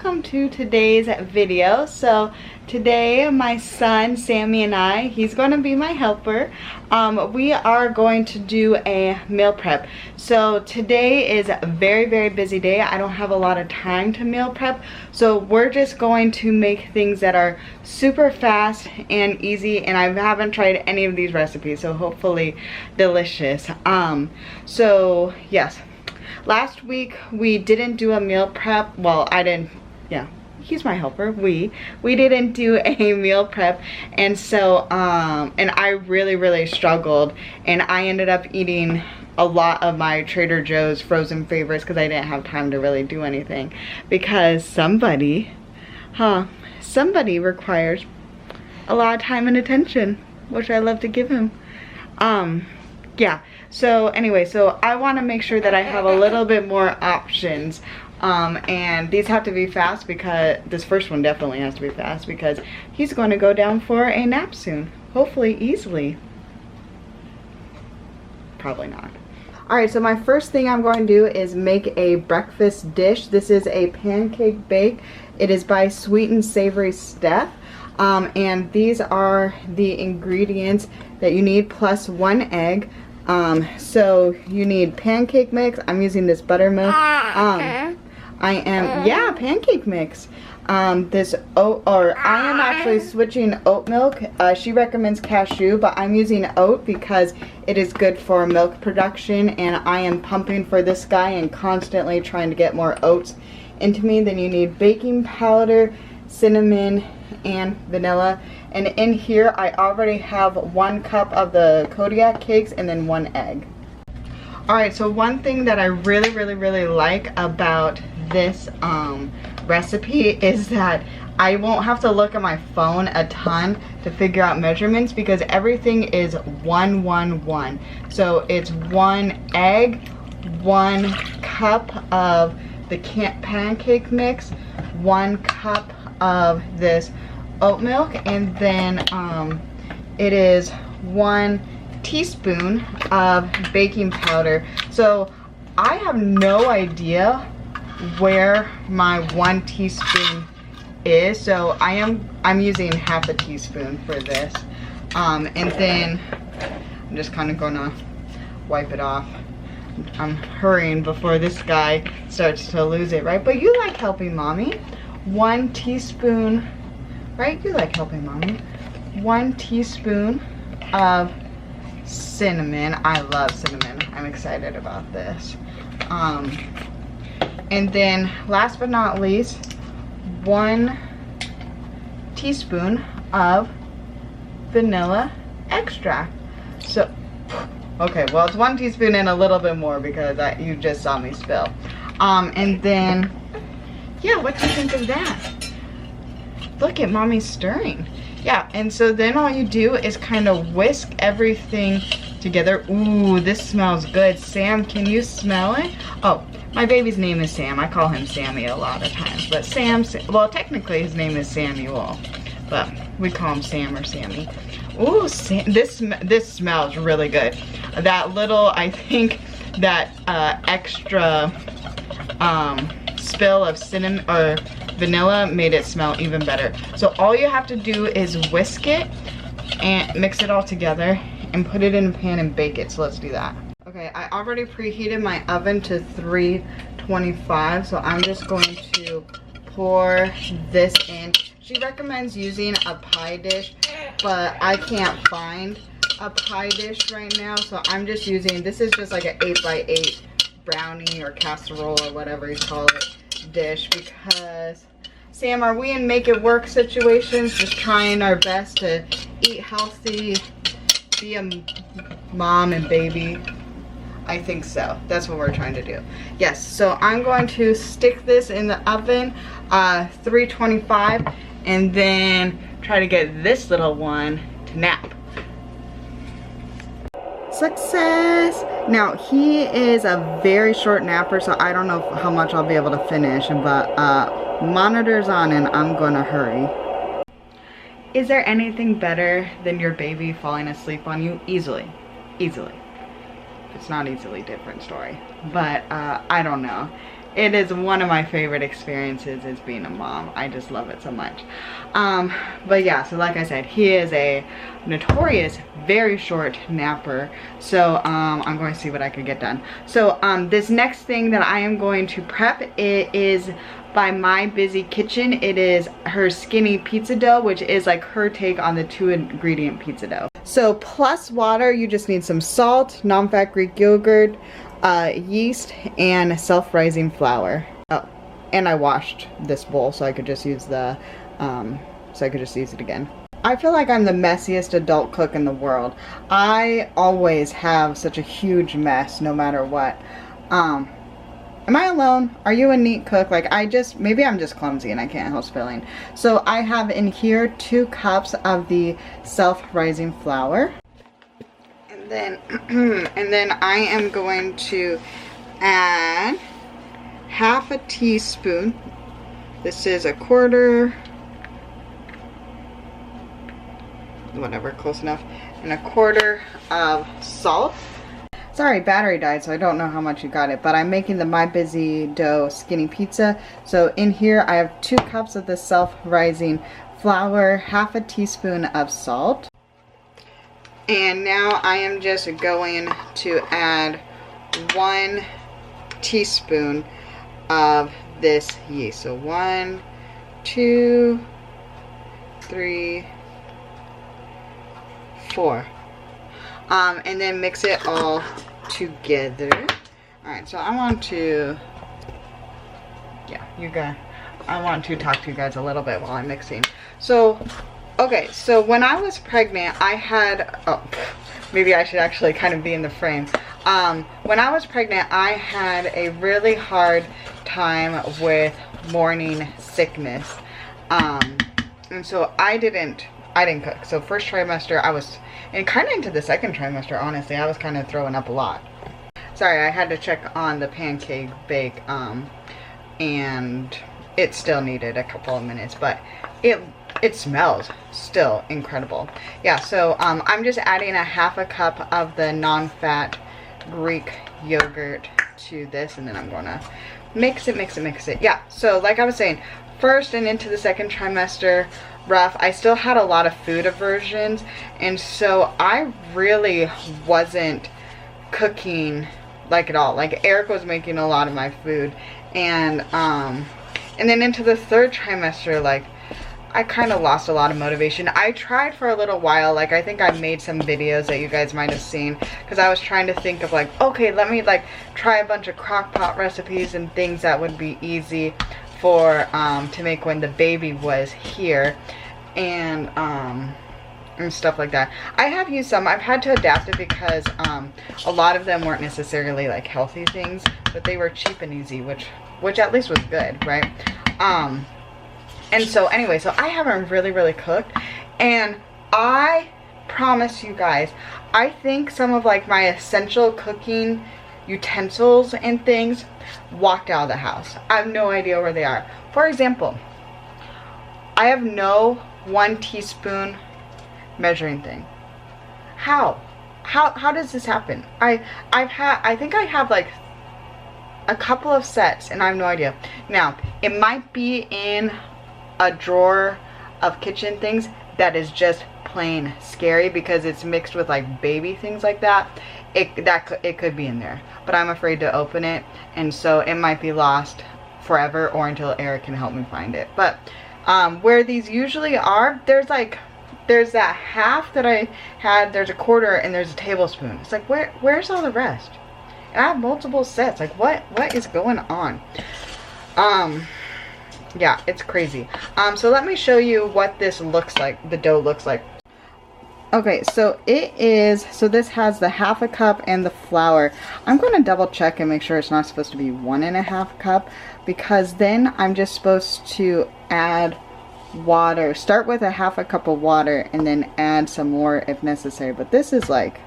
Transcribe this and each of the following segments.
welcome to today's video. So today my son Sammy and I, he's going to be my helper. We are going to do a meal prep. So today is a very busy day. I don't have a lot of time to meal prep, so we're just going to make things that are super fast and easy, and I haven't tried any of these recipes, so hopefully delicious. So yes, last week we didn't do a meal prep. Well, I didn't, yeah, he's my helper. We didn't do a meal prep, and so and I really struggled, and I ended up eating a lot of my Trader Joe's frozen favorites because I didn't have time to really do anything, because somebody requires a lot of time and attention, which I love to give him. Yeah, so anyway, so I want to make sure that I have a little bit more options, and these have to be fast, because this first one definitely has to be fast because he's going to go down for a nap soon, hopefully easily. Probably not. Alright, so my first thing I'm going to do is make a breakfast dish. This is a pancake bake. It is by Sweet and Savory Steph. And these are the ingredients that you need plus 1 egg. So you need pancake mix. I'm using this buttermilk. Yeah, pancake mix. I am actually switching oat milk. She recommends cashew, but I'm using oat because it is good for milk production, and I am pumping for this guy and constantly trying to get more oats into me. Then you need baking powder, cinnamon, and vanilla. And in here I already have 1 cup of the Kodiak cakes and then 1 egg. Alright, so one thing that I really like about this recipe is that I won't have to look at my phone a ton to figure out measurements, because everything is 1-1-1. So it's 1 egg, 1 cup of the pancake mix, 1 cup of this oat milk, and then it is 1 teaspoon of baking powder. So I have no idea where my 1 teaspoon is, so I'm using half a teaspoon for this, and then I'm just kind of gonna wipe it off. I'm hurrying before this guy starts to lose it, right? But you like helping mommy. 1 teaspoon, right? You like helping mommy. 1 teaspoon of cinnamon. I love cinnamon. I'm excited about this. And then last but not least, 1 teaspoon of vanilla extract. So, okay, well, it's 1 teaspoon and a little bit more because you just saw me spill. And then, yeah, what do you think of that? Look at mommy stirring. Yeah, and so then all you do is kind of whisk everything together. Ooh, this smells good. Sam, can you smell it? Oh, my baby's name is Sam. I call him Sammy a lot of times, but well, technically his name is Samuel, but we call him Sam or Sammy. Ooh, this smells really good. That little, I think that extra spill of cinnamon or vanilla made it smell even better. So all you have to do is whisk it and mix it all together and put it in a pan and bake it. So let's do that. Okay, I already preheated my oven to 325, so I'm just going to pour this in. She recommends using a pie dish, but I can't find a pie dish right now, so I'm just using, this is just like an 8x8 brownie or casserole or whatever you call it dish, because Sam, are we in make it work situations, just trying our best to eat healthy, be a mom and baby? I think so. That's what we're trying to do. Yes, so I'm going to stick this in the oven, 325, and then try to get this little one to nap. Success! Now, he is a very short napper, so I don't know how much I'll be able to finish, but monitor's on and I'm gonna hurry. Is there anything better than your baby falling asleep on you? Easily. Easily. If it's not easily, different story. But I don't know. It is one of my favorite experiences is being a mom. I just love it so much. But yeah, so like I said, he is a notorious, very short napper. So I'm going to see what I can get done. So this next thing that I am going to prep, it is by My Busy Kitchen. It is her skinny pizza dough, which is like her take on the 2-ingredient pizza dough. So plus water, you just need some salt, non-fat Greek yogurt, yeast, and self-rising flour. Oh, and I washed this bowl so I could just use the use it again. I feel like I'm the messiest adult cook in the world. I always have such a huge mess no matter what. Am I alone? Are you a neat cook? Like maybe I'm just clumsy and I can't help spilling. So I have in here 2 cups of the self-rising flour. And then, and then I am going to add half a teaspoon. This is a quarter, whatever, close enough, and a quarter of salt. Sorry, battery died, so I don't know how much you got it, but I'm making the My Busy dough skinny pizza. So in here I have 2 cups of the self-rising flour, half a teaspoon of salt. And now I am just going to add 1 teaspoon of this yeast. So 1, 2, 3, 4. And then mix it all together. Alright, so I want to talk to you guys a little bit while I'm mixing. So, okay, so when I was pregnant, I had, maybe I should actually kind of be in the frame. When I was pregnant, I had a really hard time with morning sickness. And so I didn't cook. So first trimester, and kind of into the second trimester, honestly, I was kind of throwing up a lot. Sorry, I had to check on the Pancake Bake, and it still needed a couple of minutes, but it smells still incredible. Yeah, so I'm just adding a half a cup of the non-fat Greek yogurt to this, and then I'm gonna mix it. Yeah, so like I was saying, first and into the second trimester, rough. I still had a lot of food aversions, and so I really wasn't cooking like at all. Like Eric was making a lot of my food, and then into the third trimester, like I kind of lost a lot of motivation. I tried for a little while. Like I think I made some videos that you guys might have seen, because I was trying to think of like, okay, let me like try a bunch of crock pot recipes and things that would be easy for to make when the baby was here, and stuff like that. I have used some. I've had to adapt it because a lot of them weren't necessarily like healthy things, but they were cheap and easy, which at least was good, right? And so anyway, so I haven't really cooked, and I promise you guys, I think some of like my essential cooking utensils and things walked out of the house. I have no idea where they are. For example, I have no 1 teaspoon measuring thing. How does this happen? I think I have like a couple of sets and I have no idea. Now, it might be in a drawer of kitchen things that is just plain scary because it's mixed with like baby things like that. It could be in there, but I'm afraid to open it, and so it might be lost forever or until Eric can help me find it. But where these usually are, there's that half that I had, there's a quarter, and there's a tablespoon. It's like, where's all the rest? And I have multiple sets. Like what is going on? Yeah, it's crazy. So let me show you what this looks like, the dough looks like. Okay, so this has the half a cup and the flour. I'm going to double check and make sure it's not supposed to be 1.5 cup, because then I'm just supposed to add water. Start with a half a cup of water and then add some more if necessary. But this is like,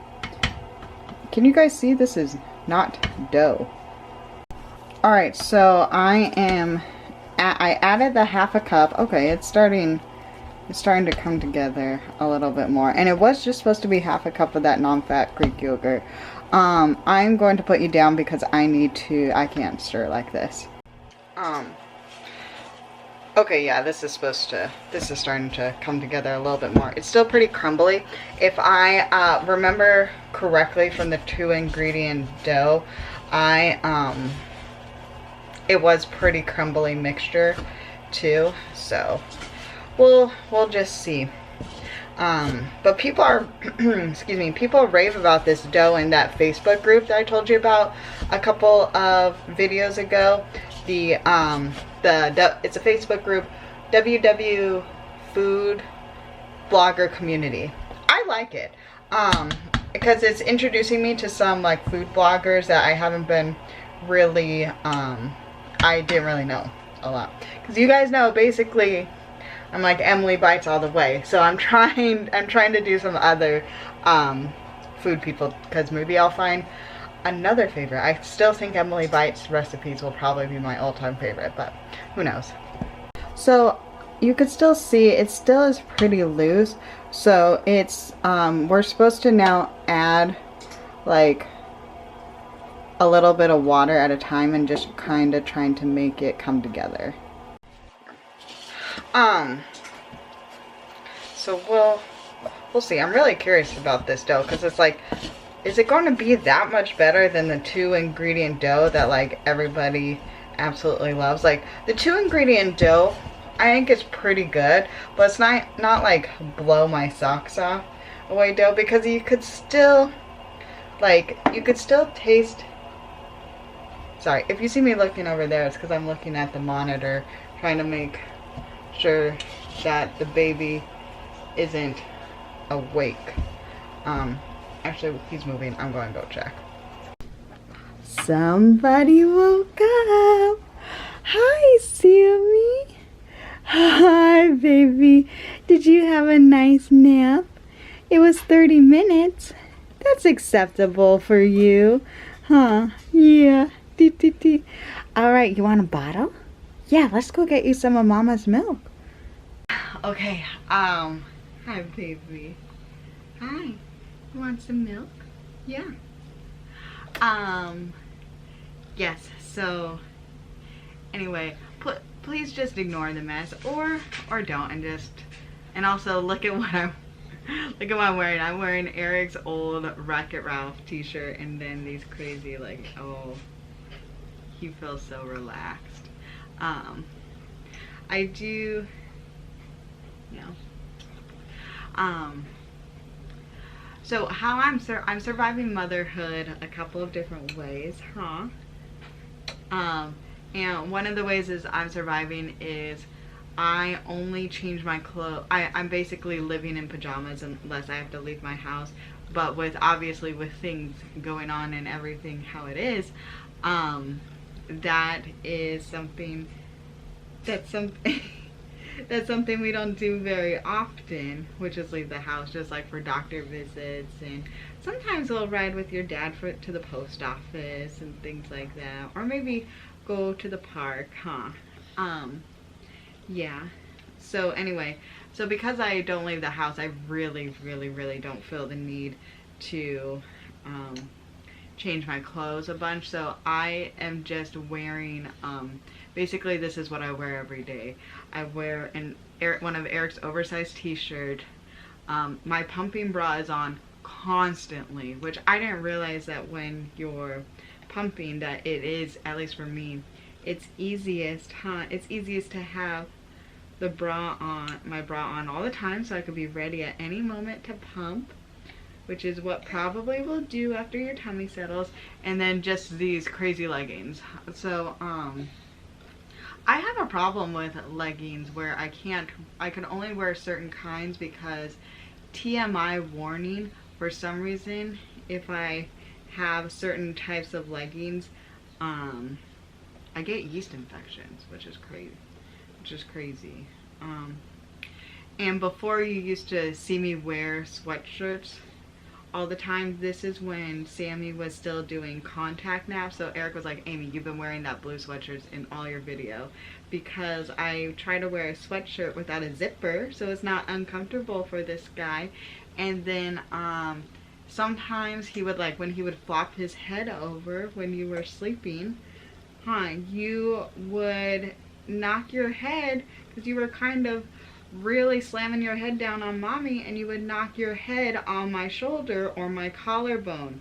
can you guys see? This is not dough. Alright, so I added the half a cup. Okay, it's starting to come together a little bit more, and it was just supposed to be half a cup of that non-fat Greek yogurt. I'm going to put you down because I can't stir like this. Okay, yeah, this is starting to come together a little bit more. It's still pretty crumbly. If I remember correctly from the 2-ingredient dough, it was pretty crumbly mixture too, so we'll just see. But people are, excuse me, people rave about this dough in that Facebook group that I told you about a couple of videos ago. It's a Facebook group, WW Food Blogger Community. I like it, because it's introducing me to some like food bloggers that I haven't been really, I didn't really know a lot. Because you guys know, basically, I'm like Emily Bites all the way. So I'm trying to do some other food people, because maybe I'll find another favorite. I still think Emily Bites recipes will probably be my all-time favorite, but who knows. So you could still see it still is pretty loose. So it's we're supposed to now add like a little bit of water at a time and just kind of trying to make it come together. So we'll see. I'm really curious about this dough, because it's like, is it going to be that much better than the 2-ingredient dough that like everybody absolutely loves? Like the 2-ingredient dough, I think it's pretty good, but it's not like blow my socks off away dough, because you could still taste. Sorry, if you see me looking over there, it's because I'm looking at the monitor, trying to make sure that the baby isn't awake. Actually, he's moving. I'm going to go check. Somebody woke up. Hi, Sammy. Hi, baby. Did you have a nice nap? It was 30 minutes. That's acceptable for you. Huh? Yeah. Alright, you want a bottle? Yeah, let's go get you some of Mama's milk. Okay, hi baby. Hi. You want some milk? Yeah. Yes, so anyway, please just ignore the mess, or don't, and also look at what I'm wearing. I'm wearing Eric's old Wreck-It Ralph t-shirt, and then these crazy, like, oh, he feels so relaxed. I do, you know, so how I'm surviving motherhood a couple of different ways, huh? And one of the ways is I'm surviving is I only change my clothes. I'm basically living in pajamas unless I have to leave my house. But obviously with things going on and everything how it is, that is something that's something we don't do very often, which is leave the house just like for doctor visits, and sometimes we'll ride with your dad to the post office and things like that, or maybe go to the park, huh? Yeah. So anyway, so because I don't leave the house, I really don't feel the need to change my clothes a bunch. So I am just wearing, basically this is what I wear every day. I wear one of Eric's oversized t-shirt. My pumping bra is on constantly, which I didn't realize that when you're pumping that it is, at least for me, it's easiest, huh? It's easiest to have the bra on, my bra on all the time, so I could be ready at any moment to pump, which is what probably will do after your tummy settles. And then just these crazy leggings. So I have a problem with leggings where I can only wear certain kinds, because TMI warning, for some reason if I have certain types of leggings, I get yeast infections, which is crazy. And before, you used to see me wear sweatshirts all the time. This is when Sammy was still doing contact naps, so Eric was like, Amy, you've been wearing that blue sweatshirt in all your video, because I try to wear a sweatshirt without a zipper so it's not uncomfortable for this guy. And then sometimes he would, like, when he would flop his head over when you were sleeping, You would knock your head, because you were kind of really slamming your head down on mommy, and you would knock your head on my shoulder or my collarbone.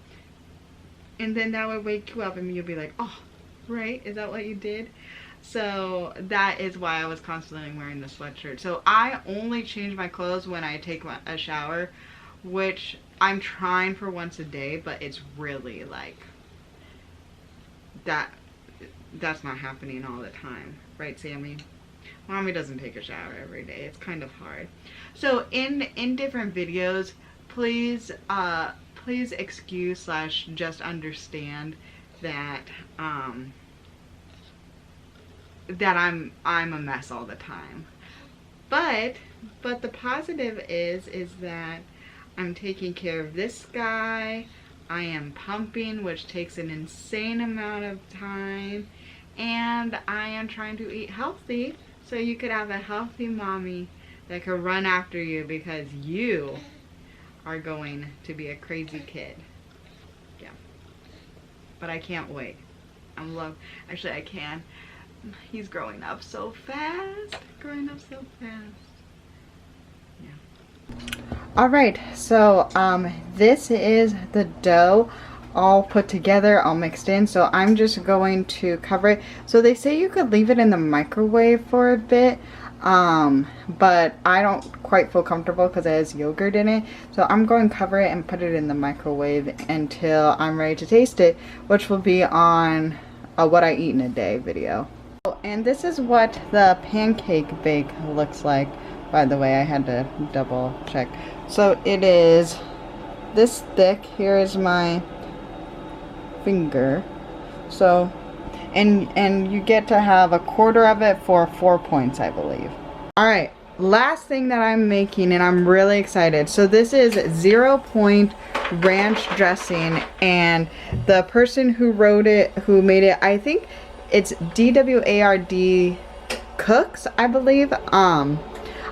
And then that would wake you up and you'd be like, oh, right, is that what you did? So that is why I was constantly wearing the sweatshirt. So I only change my clothes when I take a shower, which I'm trying for once a day, but it's really like that's not happening all the time. Right, Sammy? Mommy doesn't take a shower every day. It's kind of hard. So in different videos, please excuse / just understand that that I'm a mess all the time. But the positive is that I'm taking care of this guy. I am pumping, which takes an insane amount of time, and I am trying to eat healthy so you could have a healthy mommy that could run after you, because you are going to be a crazy kid. Yeah. But I can't wait. Actually I can. He's growing up so fast. Yeah. Alright, so this is the dough all put together, all mixed in. So I'm just going to cover it. So they say you could leave it in the microwave for a bit, but I don't quite feel comfortable because it has yogurt in it. So I'm going to cover it and put it in the microwave until I'm ready to taste it, which will be on a what I eat in a day video. And this is what the pancake bake looks like. By the way, I had to double check. So it is this thick. Here is my finger. So and you get to have a quarter of it for 4 points, I believe. All right, last thing that I'm making, and I'm really excited. So this is 0 Point ranch dressing, and the person who made it, I think it's DWARD Cooks, I believe.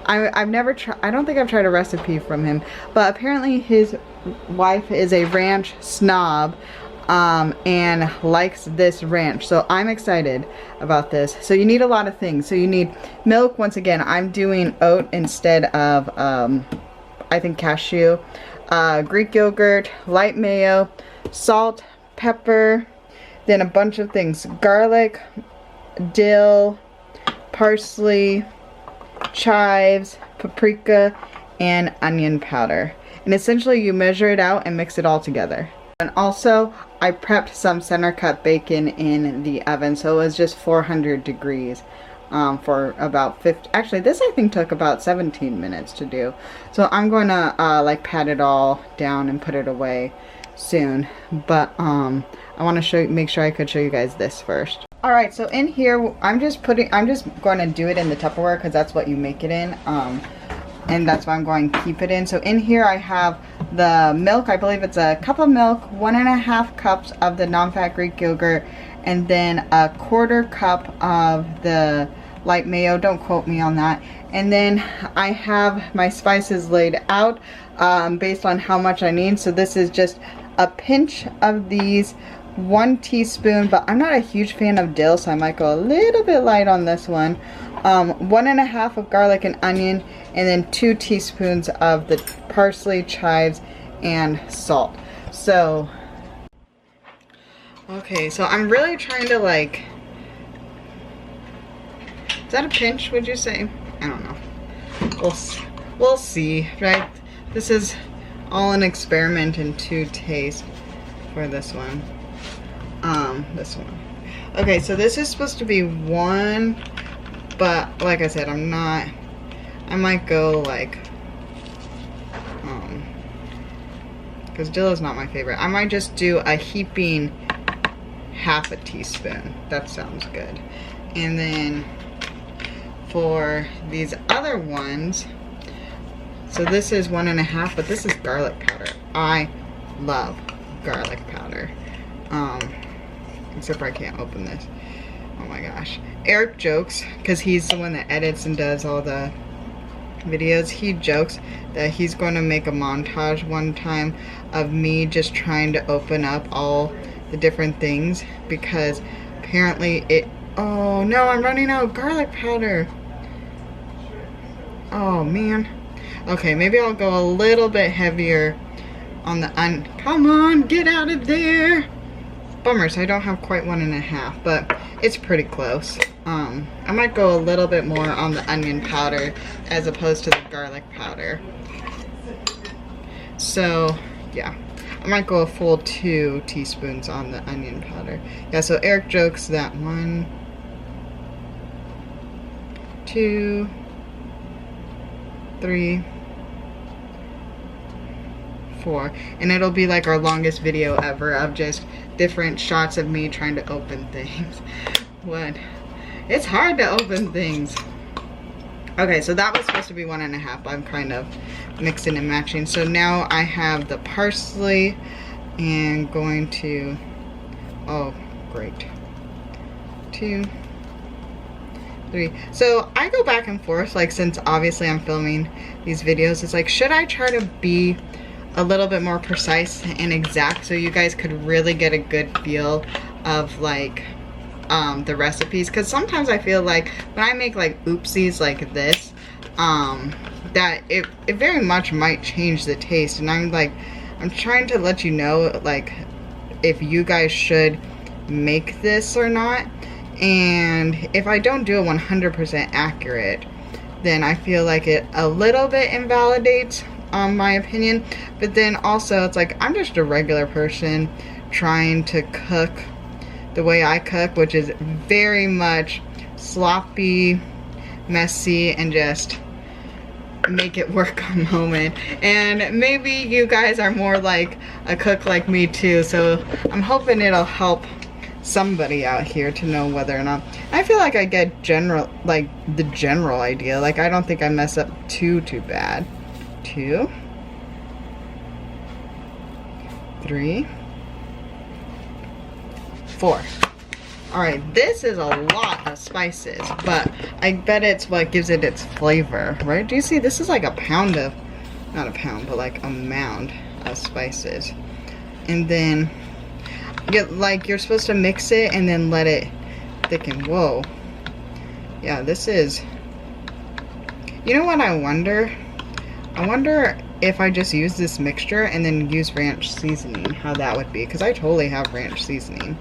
I've never tried, I don't think I've tried a recipe from him, but apparently his wife is a ranch snob, and likes this ranch. So I'm excited about this. So you need a lot of things. So you need milk. Once again, I'm doing oat instead of, I think cashew, Greek yogurt, light mayo, salt, pepper, then a bunch of things, garlic, dill, parsley, chives, paprika, and onion powder. And essentially you measure it out and mix it all together. And also I prepped some center cut bacon in the oven, so it was just 400 degrees for about 50, actually this I think took about 17 minutes to do. So I'm going to like pat it all down and put it away soon, but I want to make sure I could show you guys this first. Alright, so in here, I'm just going to do it in the Tupperware because that's what you make it in. And that's why I'm going to keep it in. So in here I have the milk. I believe it's a cup of milk, 1.5 cups of the non-fat Greek yogurt, and then a 1/4 cup of the light mayo. Don't quote me on that. And then I have my spices laid out based on how much I need. So this is just a pinch of these, 1 teaspoon, but I'm not a huge fan of dill, so I might go a little bit light on this one. 1.5 of garlic and onion, and then 2 teaspoons of the parsley, chives, and salt. So, okay, so I'm really trying to like, is that a pinch, would you say? I don't know. We'll see, right? This is all an experiment and to taste for this one. This one. Okay, so this is supposed to be 1, but like I said, I might go like, because dill is not my favorite. I might just do a heaping 1/2 teaspoon. That sounds good. And then for these other ones, so this is 1.5, but this is garlic powder. I love garlic powder. Except for I can't open this. Oh my gosh. Eric jokes, because he's the one that edits and does all the videos. He jokes that he's going to make a montage one time of me just trying to open up all the different things, because apparently it, oh no, I'm running out of garlic powder. Oh man. Okay, maybe I'll go a little bit heavier on the come on, get out of there. Bummer, so I don't have quite 1.5, but it's pretty close. I might go a little bit more on the onion powder as opposed to the garlic powder. So, yeah. I might go a full 2 teaspoons on the onion powder. Yeah, so Eric jokes that 1, 2, 3, 4. And it'll be like our longest video ever of just different shots of me trying to open things. What? It's hard to open things. Okay, so that was supposed to be 1.5, but I'm kind of mixing and matching. So now I have the parsley and going to, oh, great. 2, 3. So I go back and forth, like, since obviously I'm filming these videos, it's like, should I try to be a little bit more precise and exact so you guys could really get a good feel of like the recipes? Because sometimes I feel like when I make like oopsies like this, that it very much might change the taste, and I'm trying to let you know like if you guys should make this or not. And if I don't do it 100% accurate, then I feel like it a little bit invalidates my opinion. But then also it's like I'm just a regular person trying to cook the way I cook, which is very much sloppy, messy, and just make it work a moment. And maybe you guys are more like a cook like me too, so I'm hoping it'll help somebody out here to know whether or not. I feel like I get the general idea. Like I don't think I mess up too bad. 2, 3, 4. Alright, this is a lot of spices, but I bet it's what gives it its flavor, right? Do you see? This is like a pound of, not a pound, but like a mound of spices. And then, you're supposed to mix it and then let it thicken. Whoa. Yeah, this is, you know what I wonder? I wonder if I just use this mixture and then use ranch seasoning, how that would be. Because I totally have ranch seasoning.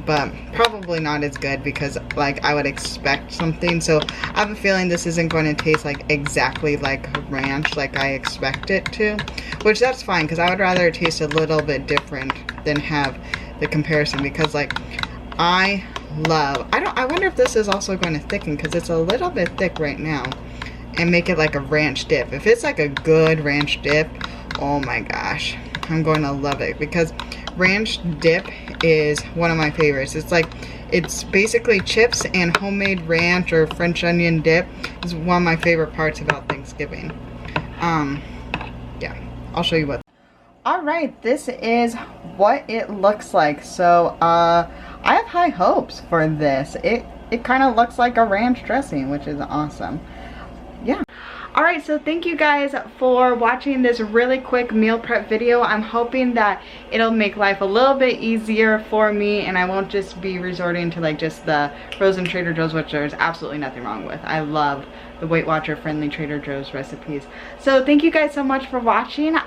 But probably not as good because like I would expect something. So I have a feeling this isn't going to taste like exactly like ranch like I expect it to. Which that's fine, because I would rather it taste a little bit different than have the comparison. Because like I wonder if this is also going to thicken, because it's a little bit thick right now. And make it like a ranch dip. If it's like a good ranch dip, oh my gosh, I'm going to love it, because ranch dip is one of my favorites. It's basically chips and homemade ranch or French onion dip is one of my favorite parts about Thanksgiving. Yeah, I'll show you what. Alright, this is what it looks like. So I have high hopes for this. It kind of looks like a ranch dressing, which is awesome. Yeah. Alright, so thank you guys for watching this really quick meal prep video. I'm hoping that it'll make life a little bit easier for me and I won't just be resorting to like just the frozen Trader Joe's, which there's absolutely nothing wrong with. I love the Weight Watcher friendly Trader Joe's recipes. So thank you guys so much for watching.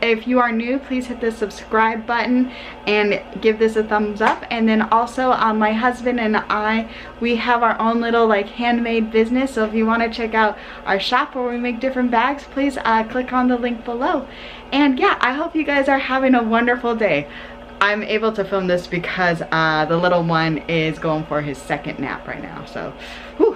If you are new, please hit the subscribe button and give this a thumbs up. And then also my husband and I, we have our own little like handmade business. So if you want to check out our shop where we make different bags, please click on the link below. And yeah, I hope you guys are having a wonderful day. I'm able to film this because the little one is going for his second nap right now. So, whew.